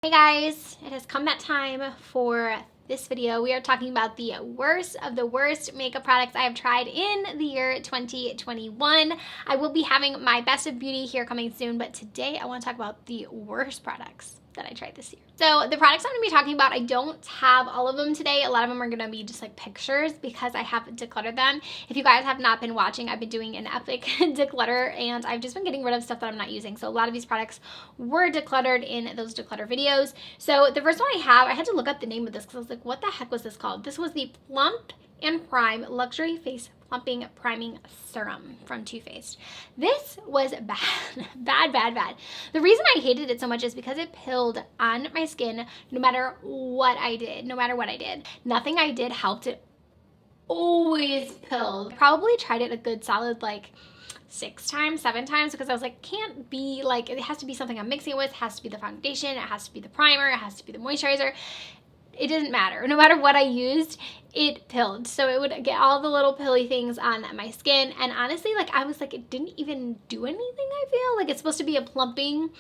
Hey guys, it has come that time for this video. We are talking about the worst of the worst makeup products I have tried in the year 2021. I will be having my best of beauty here coming soon, but today I want to talk about the worst products that I tried this year. So the products I'm going to be talking about, I don't have all of them today. A lot of them are going to be just like pictures because I have decluttered them. If you guys have not been watching, I've been doing an epic declutter and I've just been getting rid of stuff that I'm not using. So a lot of these products were decluttered in those declutter videos. So the first one I had to look up the name of this because I was like, what the heck was this called? This was the Plump and Prime Luxury Face Plumping Priming Serum from Too Faced. This was bad, bad. The reason I hated it so much is because it pilled on my skin no matter what I did, Nothing I did helped. It always pilled. I probably tried it a good solid like 6 times, 7 times because I was like, can't be like, it has to be something I'm mixing it with, it has to be the foundation, it has to be the primer, it has to be the moisturizer. It didn't matter. No matter what I used, it pilled. So it would get all the little pilly things on my skin. And honestly, like I was like, it didn't even do anything, I feel. Like it's supposed to be a plumping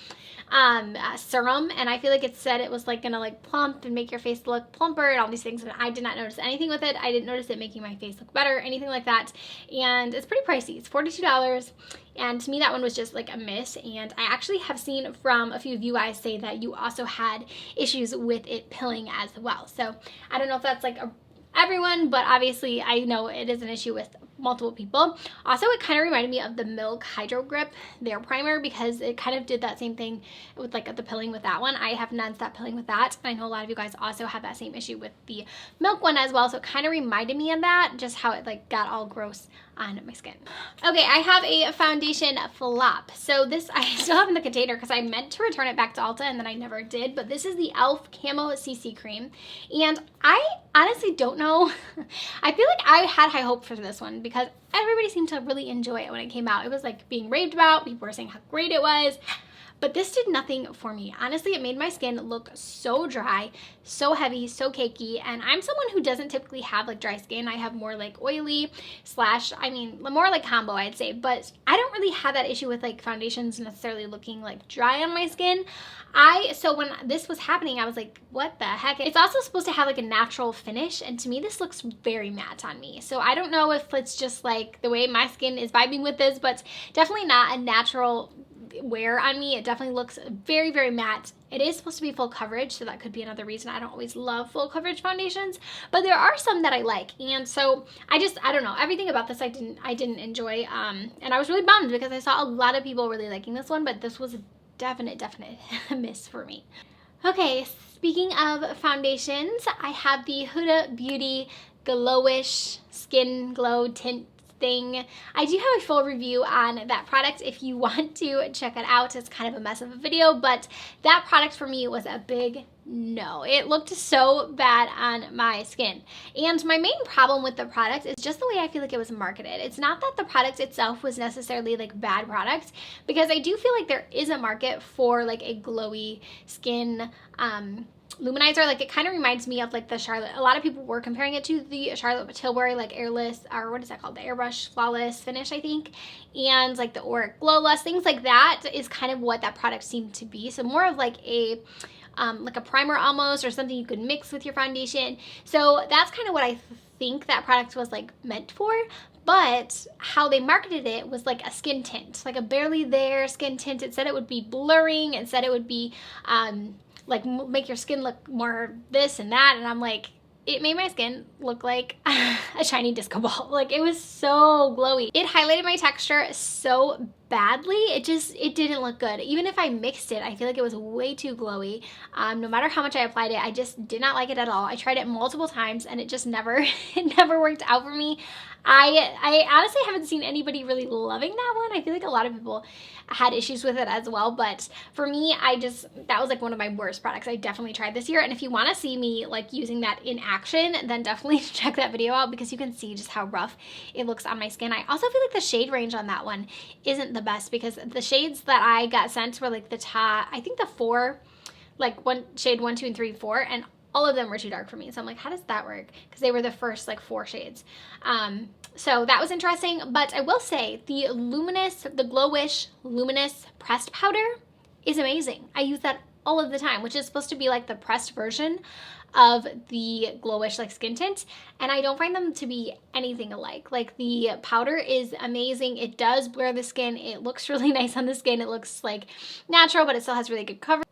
serum. And I feel like it said it was like gonna like plump and make your face look plumper and all these things. And I did not notice anything with it. I didn't notice it making my face look better, anything like that. And it's pretty pricey. It's $42. And to me, that one was just like a miss. And I actually have seen from a few of you guys say that you also had issues with it pilling as well. So I don't know if that's like everyone, but obviously I know it is an issue with multiple people. Also, it kind of reminded me of the Milk Hydro Grip, their primer, because it kind of did that same thing with like the pilling with that one. I have non-stop pilling with that. I know a lot of you guys also have that same issue with the Milk one as well. So it kind of reminded me of that, just how it like got all gross on my skin. Okay, I have a foundation flop. So this I still have in the container because I meant to return it back to Ulta and then I never did. But this is the e.l.f. Camo CC Cream. And I honestly don't know. I feel like I had high hope for this one because everybody seemed to really enjoy it when it came out. It was like being raved about. People were saying how great it was. But this did nothing for me. Honestly, it made my skin look so dry, so heavy, so cakey. And I'm someone who doesn't typically have like dry skin. I have more like oily more like combo, I'd say. But I don't really have that issue with like foundations necessarily looking like dry on my skin. So when this was happening, I was like, what the heck? It's also supposed to have like a natural finish. And to me, this looks very matte on me. So I don't know if it's just like the way my skin is vibing with this, but definitely not a natural wear on me. It definitely looks very, very matte. It is supposed to be full coverage, so that could be another reason I don't always love full coverage foundations, but there are some that I like. And so I don't know, everything about this I didn't enjoy, and I was really bummed because I saw a lot of people really liking this one, but this was a definite miss for me. Okay, speaking of foundations, I have the Huda Beauty Glowish Skin Glow Tint thing. I do have a full review on that product if you want to check it out. It's kind of a mess of a video, but that product for me was a big no. It looked so bad on my skin. And my main problem with the product is just the way I feel like it was marketed. It's not that the product itself was necessarily like bad product, because I do feel like there is a market for like a glowy skin luminizer. Like it kind of reminds me of like the Charlotte, a lot of people were comparing it to the Charlotte Tilbury like airless, or what is that called, the airbrush flawless finish, I think, and like the Auric Glowless, things like that is kind of what that product seemed to be. So more of like a primer almost, or something you could mix with your foundation. So that's kind of what I think that product was like meant for. But how they marketed it was like a skin tint, like a barely there skin tint. It said it would be blurring, it said it would be like make your skin look more this and that, and I'm like, it made my skin look like a shiny disco ball. Like it was so glowy. It highlighted my texture so badly. It didn't look good. Even if I mixed it, I feel like it was way too glowy. No matter how much I applied it, I just did not like it at all. I tried it multiple times and it just never worked out for me. I honestly haven't seen anybody really loving that one. I feel like a lot of people had issues with it as well, but for me, that was like one of my worst products I definitely tried this year. And if you want to see me like using that in action, then definitely check that video out because you can see just how rough it looks on my skin. I also feel like the shade range on that one isn't the best because the shades that I got sent were like the top, I think the 4, like shade 1, 2, and 3, 4, and all of them were too dark for me. So I'm like, how does that work? Because they were the first like 4 shades. So that was interesting. But I will say the Glowish Luminous Pressed Powder is amazing. I use that all of the time, which is supposed to be like the pressed version of the Glowish like skin tint, and I don't find them to be anything alike. Like the powder is amazing. It does blur the skin. It looks really nice on the skin. It looks like natural, but it still has really good coverage.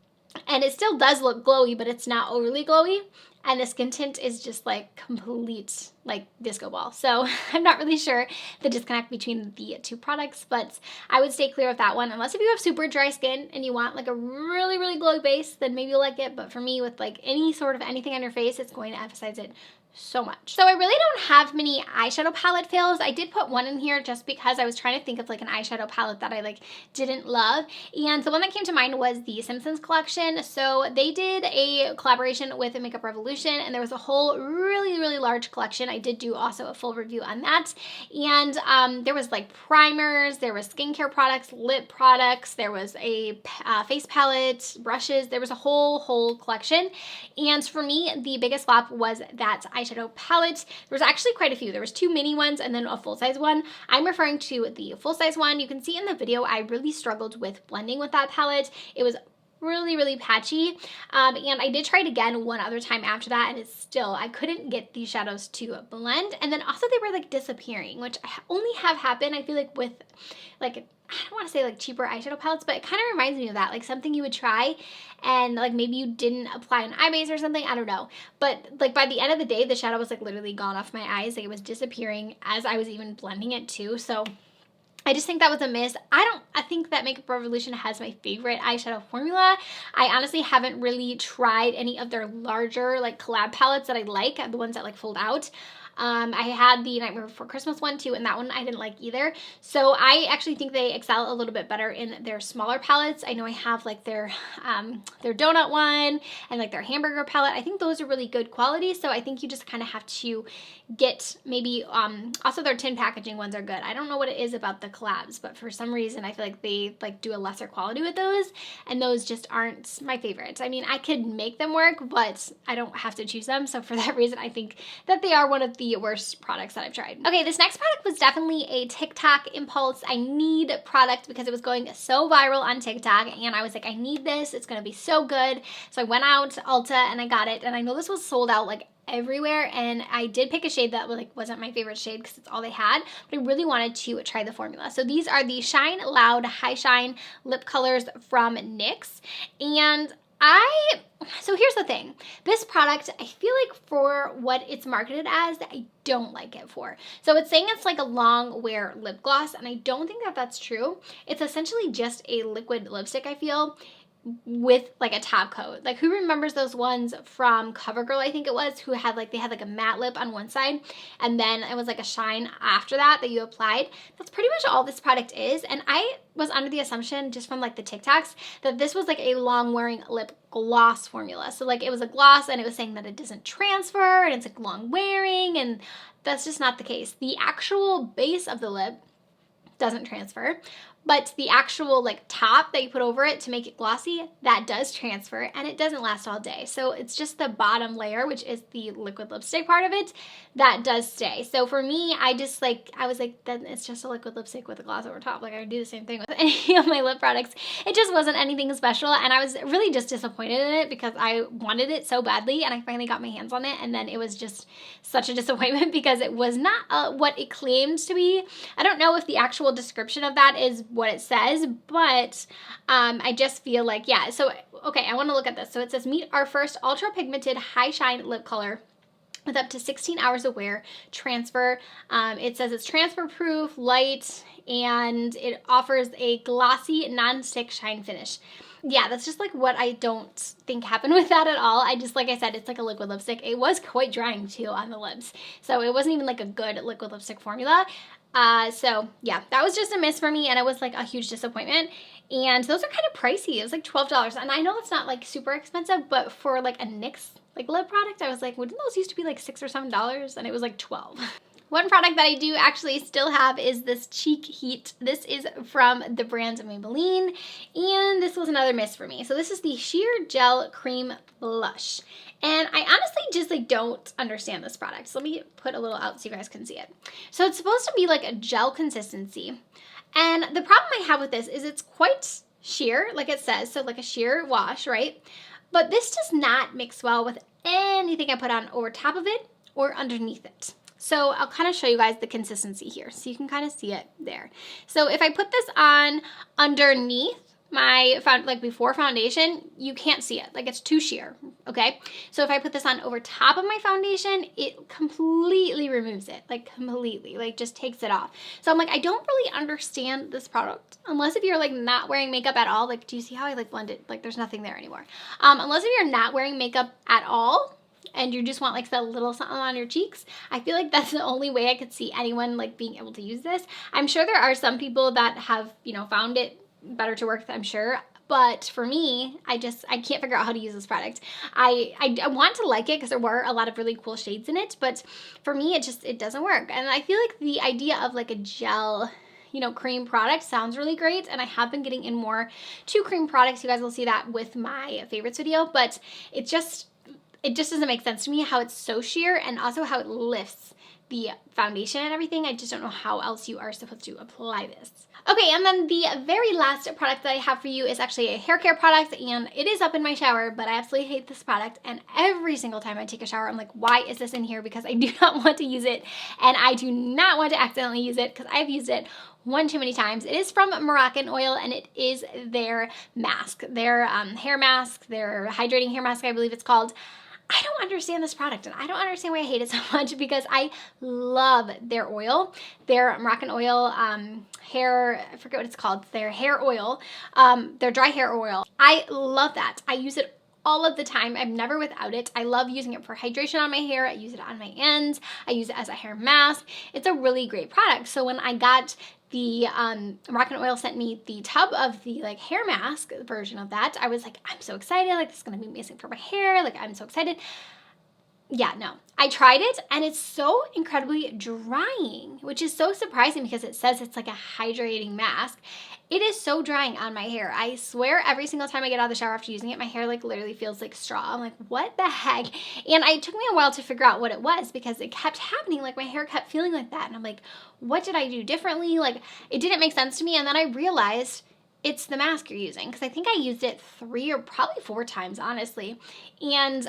And it still does look glowy, but it's not overly glowy. And the skin tint is just like complete like disco ball. So I'm not really sure the disconnect between the two products, but I would stay clear of that one. Unless if you have super dry skin and you want like a really, really glowy base, then maybe you'll like it. But for me, with like any sort of anything on your face, it's going to emphasize it so much. So I really don't have many eyeshadow palette fails. I did put one in here just because I was trying to think of like an eyeshadow palette that I like didn't love, and the one that came to mind was the Simpsons collection. So they did a collaboration with Makeup Revolution, and there was a whole really, really large collection. I did do also a full review on that, and there was like primers, there was skincare products, lip products, there was a face palette, brushes, there was a whole collection. And for me, the biggest flop was that eyeshadow palette. There was actually quite a few. There was 2 mini ones and then a full-size one. I'm referring to the full-size one. You can see in the video I really struggled with blending with that palette. It was really, really patchy, and I did try it again one other time after that, and it's still, I couldn't get these shadows to blend. And then also they were like disappearing, which I only have happened, I feel like, with like, I don't want to say like cheaper eyeshadow palettes, but it kind of reminds me of that, like something you would try and like maybe you didn't apply an eye base or something, I don't know. But like by the end of the day, the shadow was like literally gone off my eyes. Like it was disappearing as I was even blending it too. So I just think that was a miss. I think that Makeup Revolution has my favorite eyeshadow formula. I honestly haven't really tried any of their larger like collab palettes that I like, the ones that like fold out. I had the Nightmare Before Christmas one too, and that one I didn't like either. So I actually think they excel a little bit better in their smaller palettes. I know I have like their donut one and like their hamburger palette. I think those are really good quality. So I think you just kind of have to get maybe, also their tin packaging ones are good. I don't know what it is about the collabs, but for some reason I feel like they like do a lesser quality with those, and those just aren't my favorites. I mean, I could make them work, but I don't have to choose them. So for that reason, I think that they are one of the worst products that I've tried. Okay, this next product was definitely a TikTok impulse. I need product because it was going so viral on TikTok, and I was like, I need this. It's gonna be so good. So I went out to Ulta and I got it, and I know this was sold out like everywhere, and I did pick a shade that like wasn't my favorite shade because it's all they had, but I really wanted to try the formula. So these are the Shine Loud High Shine lip colors from NYX, and so here's the thing. This product, I feel like for what it's marketed as, I don't like it for. So it's saying it's like a long wear lip gloss, and I don't think that that's true. It's essentially just a liquid lipstick, I feel, with like a top coat. Like, who remembers those ones from CoverGirl, I think it was, who had like, they had like a matte lip on one side and then it was like a shine after that you applied. That's pretty much all this product is. And I was under the assumption just from like the TikToks that this was like a long wearing lip gloss formula. So like it was a gloss and it was saying that it doesn't transfer and it's like long wearing, and that's just not the case. The actual base of the lip doesn't transfer, but the actual like top that you put over it to make it glossy, that does transfer, and it doesn't last all day. So it's just the bottom layer, which is the liquid lipstick part of it, that does stay. So for me, I was like, then it's just a liquid lipstick with a gloss over top. Like, I would do the same thing with any of my lip products. It just wasn't anything special, and I was really just disappointed in it because I wanted it so badly, and I finally got my hands on it, and then it was just such a disappointment because it was not what it claims to be. I don't know if the actual description of that is what it says, but I just feel like, yeah. So, okay, I want to look at this. So it says, meet our first ultra pigmented high shine lip color with up to 16 hours of wear, transfer. It says it's transfer proof, light, and it offers a glossy non-stick shine finish. Yeah, that's just like what I don't think happened with that at all. I just, like I said, it's like a liquid lipstick. It was quite drying too on the lips. So it wasn't even like a good liquid lipstick formula. So yeah, that was just a miss for me, and it was like a huge disappointment. And those are kind of pricey. It was like $12, and I know that's not like super expensive, but for like a NYX like lip product, I was like, wouldn't those used to be like $6 or $7? And it was like $12. One product that I do actually still have is this Cheek Heat. This is from the brand Maybelline, and this was another miss for me. So this is the Sheer Gel Cream Blush. And I honestly just like don't understand this product. So let me put a little out so you guys can see it. So it's supposed to be like a gel consistency. And the problem I have with this is it's quite sheer, like it says, so like a sheer wash, right? But this does not mix well with anything I put on over top of it or underneath it. So I'll kind of show you guys the consistency here so you can kind of see it there. So if I put this on underneath my, like before foundation, you can't see it, like it's too sheer, okay? So if I put this on over top of my foundation, it completely removes it, like completely, like just takes it off. So I'm like, I don't really understand this product, unless if you're like not wearing makeup at all. Like, do you see how I like blend it? Like there's nothing there anymore. Unless if you're not wearing makeup at all, and you just want like that little something on your cheeks, I feel like that's the only way I could see anyone like being able to use this. I'm sure there are some people that have, you know, found it better to work with, I'm sure. But for me, I can't figure out how to use this product. I want to like it because there were a lot of really cool shades in it, but for me, it doesn't work. And I feel like the idea of like a gel, you know, cream product sounds really great, and I have been getting in more to cream products. You guys will see that with my favorites video, but it just doesn't make sense to me how it's so sheer, and also how it lifts the foundation and everything. I just don't know how else you are supposed to apply this. Okay, and then the very last product that I have for you is actually a hair care product, and it is up in my shower, but I absolutely hate this product, and every single time I take a shower, I'm like, why is this in here? Because I do not want to use it, and I do not want to accidentally use it, because I've used it one too many times. It is from Moroccan Oil, and it is their mask, their hair mask, their hydrating hair mask, I believe it's called. I don't understand this product, and I don't understand why I hate it so much, because I love their oil, their Moroccan Oil hair, I forget what it's called, their hair oil, their dry hair oil. I love that. I use it all of the time. I'm never without it. I love using it for hydration on my hair. I use it on my ends. I use it as a hair mask. It's a really great product. So when I got the Moroccan Oil sent me the tub of the like hair mask version of that, I was like, I'm so excited, like this is gonna be amazing for my hair, like I'm so excited. Yeah, no, I tried it, and it's so incredibly drying, which is so surprising because it says it's like a hydrating mask. It is so drying on my hair. I swear every single time I get out of the shower after using it, my hair like literally feels like straw. I'm like, what the heck? And it took me a while to figure out what it was, because it kept happening. Like my hair kept feeling like that. And I'm like, what did I do differently? Like it didn't make sense to me. And then I realized it's the mask you're using, because I think I used it 3 or probably 4 times, honestly. And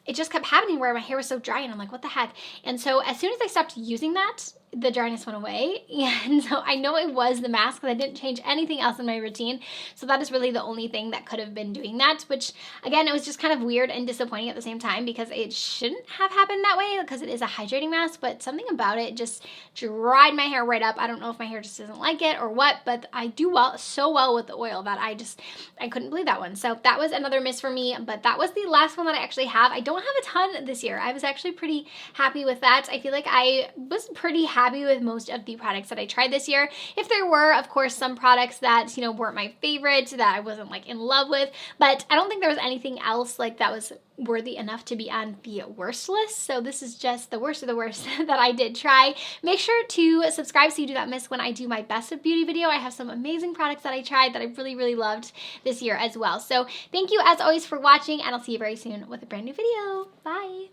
it just kept happening where my hair was so dry, and I'm like, what the heck? And so as soon as I stopped using that, the dryness went away. And so I know it was the mask, because I didn't change anything else in my routine. So that is really the only thing that could have been doing that, which again, it was just kind of weird and disappointing at the same time, because it shouldn't have happened that way, because it is a hydrating mask, but something about it just dried my hair right up. I don't know if my hair just doesn't like it or what, but I do so well with the oil that I couldn't believe that one. So that was another miss for me, but that was the last one that I actually have. I don't have a ton this year. I was actually pretty happy with that. I feel like I was pretty happy with most of the products that I tried this year. If there were, of course, some products that, you know, weren't my favorite, that I wasn't like in love with, but I don't think there was anything else like that was worthy enough to be on the worst list. So this is just the worst of the worst that I did try. Make sure to subscribe so you do not miss when I do my best of beauty video. I have some amazing products that I tried that I really, really loved this year as well. So thank you as always for watching, and I'll see you very soon with a brand new video. Bye.